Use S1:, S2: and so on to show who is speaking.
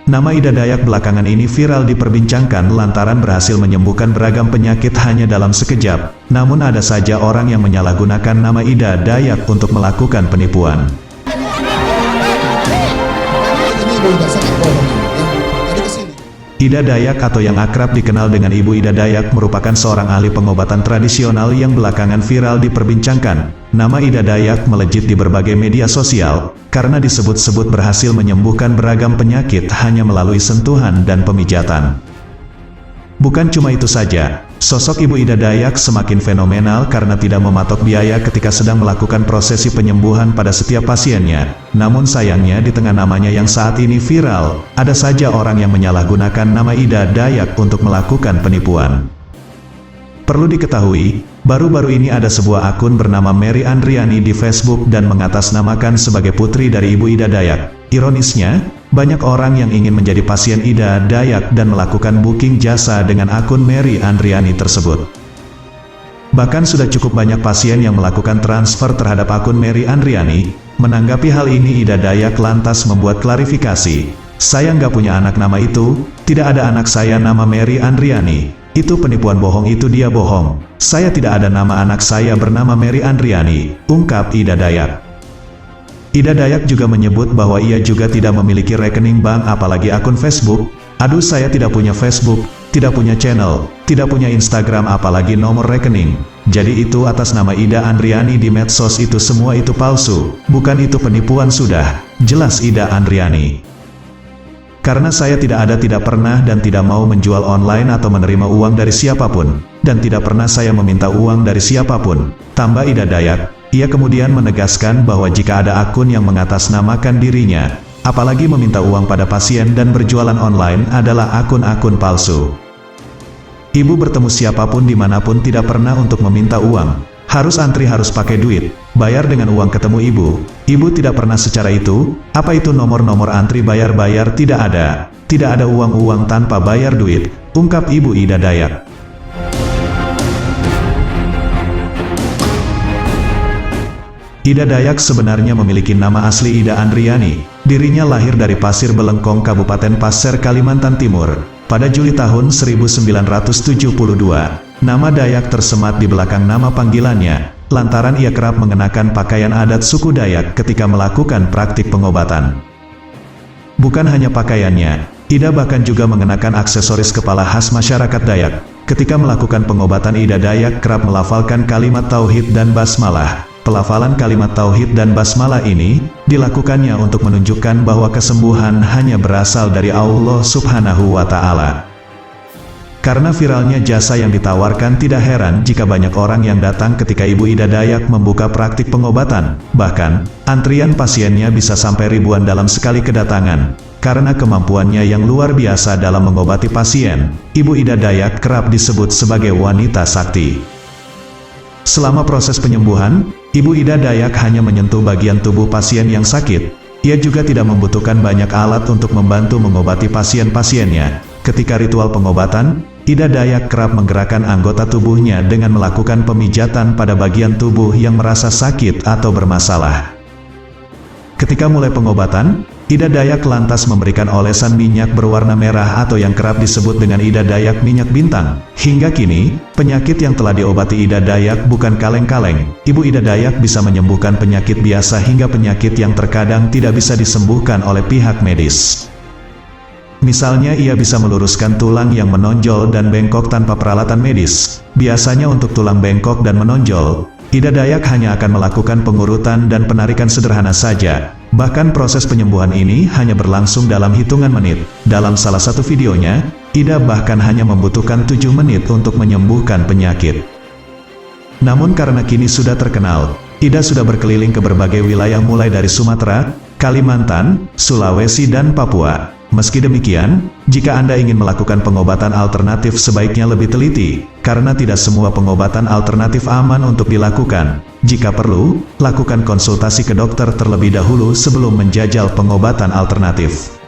S1: Nama Ida Dayak belakangan ini viral diperbincangkan lantaran berhasil menyembuhkan beragam penyakit hanya dalam sekejap. Namun ada saja orang yang menyalahgunakan nama Ida Dayak untuk melakukan penipuan. Ida Dayak atau yang akrab dikenal dengan Ibu Ida Dayak merupakan seorang ahli pengobatan tradisional yang belakangan viral diperbincangkan. Nama Ida Dayak melejit di berbagai media sosial, karena disebut-sebut berhasil menyembuhkan beragam penyakit hanya melalui sentuhan dan pemijatan. Bukan cuma itu saja, sosok Ibu Ida Dayak semakin fenomenal karena tidak mematok biaya ketika sedang melakukan prosesi penyembuhan pada setiap pasiennya. Namun sayangnya di tengah namanya yang saat ini viral, ada saja orang yang menyalahgunakan nama Ida Dayak untuk melakukan penipuan. Perlu diketahui, baru-baru ini ada sebuah akun bernama Mary Andriani di Facebook dan mengatasnamakan sebagai putri dari Ibu Ida Dayak. Ironisnya, banyak orang yang ingin menjadi pasien Ida Dayak dan melakukan booking jasa dengan akun Mary Andriani tersebut. Bahkan sudah cukup banyak pasien yang melakukan transfer terhadap akun Mary Andriani. Menanggapi hal ini Ida Dayak lantas membuat klarifikasi. Saya nggak punya anak nama itu, tidak ada anak saya nama Mary Andriani. Itu penipuan bohong, itu dia bohong. Saya tidak ada nama anak saya bernama Mary Andriani, ungkap Ida Dayak. Ida Dayak juga menyebut bahwa ia juga tidak memiliki rekening bank apalagi akun Facebook. Aduh, saya tidak punya Facebook, tidak punya channel, tidak punya Instagram apalagi nomor rekening. Jadi itu atas nama Ida Andriani di medsos itu semua itu palsu, bukan itu penipuan sudah, jelas Ida Andriani. Karena saya tidak pernah dan tidak mau menjual online atau menerima uang dari siapapun, dan tidak pernah saya meminta uang dari siapapun, tambah Ida Dayak. Ia kemudian menegaskan bahwa jika ada akun yang mengatasnamakan dirinya, apalagi meminta uang pada pasien dan berjualan online adalah akun-akun palsu. Ibu bertemu siapapun dimanapun tidak pernah untuk meminta uang, harus antri, harus pakai duit, bayar dengan uang ketemu ibu. Ibu tidak pernah secara itu, apa itu nomor-nomor antri bayar-bayar, tidak ada uang-uang tanpa bayar duit, ungkap Ibu Ida Dayak. Ida Dayak sebenarnya memiliki nama asli Ida Andriani. Dirinya lahir dari Pasir Belengkong, Kabupaten Pasir, Kalimantan Timur, pada Juli tahun 1972. Nama Dayak tersemat di belakang nama panggilannya, lantaran ia kerap mengenakan pakaian adat suku Dayak ketika melakukan praktik pengobatan. Bukan hanya pakaiannya, Ida bahkan juga mengenakan aksesoris kepala khas masyarakat Dayak. Ketika melakukan pengobatan, Ida Dayak kerap melafalkan kalimat tauhid dan basmalah. Pelafalan kalimat tauhid dan basmalah ini dilakukannya untuk menunjukkan bahwa kesembuhan hanya berasal dari Allah Subhanahu wa Ta'ala. Karena viralnya jasa yang ditawarkan, tidak heran jika banyak orang yang datang ketika Ibu Ida Dayak membuka praktik pengobatan. Bahkan, antrian pasiennya bisa sampai ribuan dalam sekali kedatangan. Karena kemampuannya yang luar biasa dalam mengobati pasien, Ibu Ida Dayak kerap disebut sebagai wanita sakti. Selama proses penyembuhan, Ibu Ida Dayak hanya menyentuh bagian tubuh pasien yang sakit. Ia juga tidak membutuhkan banyak alat untuk membantu mengobati pasien-pasiennya. Ketika ritual pengobatan, Ida Dayak kerap menggerakkan anggota tubuhnya dengan melakukan pemijatan pada bagian tubuh yang merasa sakit atau bermasalah. Ketika mulai pengobatan, Ida Dayak lantas memberikan olesan minyak berwarna merah atau yang kerap disebut dengan Ida Dayak minyak bintang. Hingga kini, penyakit yang telah diobati Ida Dayak bukan kaleng-kaleng. Ibu Ida Dayak bisa menyembuhkan penyakit biasa hingga penyakit yang terkadang tidak bisa disembuhkan oleh pihak medis. Misalnya ia bisa meluruskan tulang yang menonjol dan bengkok tanpa peralatan medis. Biasanya untuk tulang bengkok dan menonjol, Ida Dayak hanya akan melakukan pengurutan dan penarikan sederhana saja. Bahkan proses penyembuhan ini hanya berlangsung dalam hitungan menit. Dalam salah satu videonya, Ida bahkan hanya membutuhkan 7 menit untuk menyembuhkan penyakit. Namun karena kini sudah terkenal, Ida sudah berkeliling ke berbagai wilayah mulai dari Sumatera, Kalimantan, Sulawesi dan Papua. Meski demikian, jika Anda ingin melakukan pengobatan alternatif sebaiknya lebih teliti, karena tidak semua pengobatan alternatif aman untuk dilakukan. Jika perlu, lakukan konsultasi ke dokter terlebih dahulu sebelum menjajal pengobatan alternatif.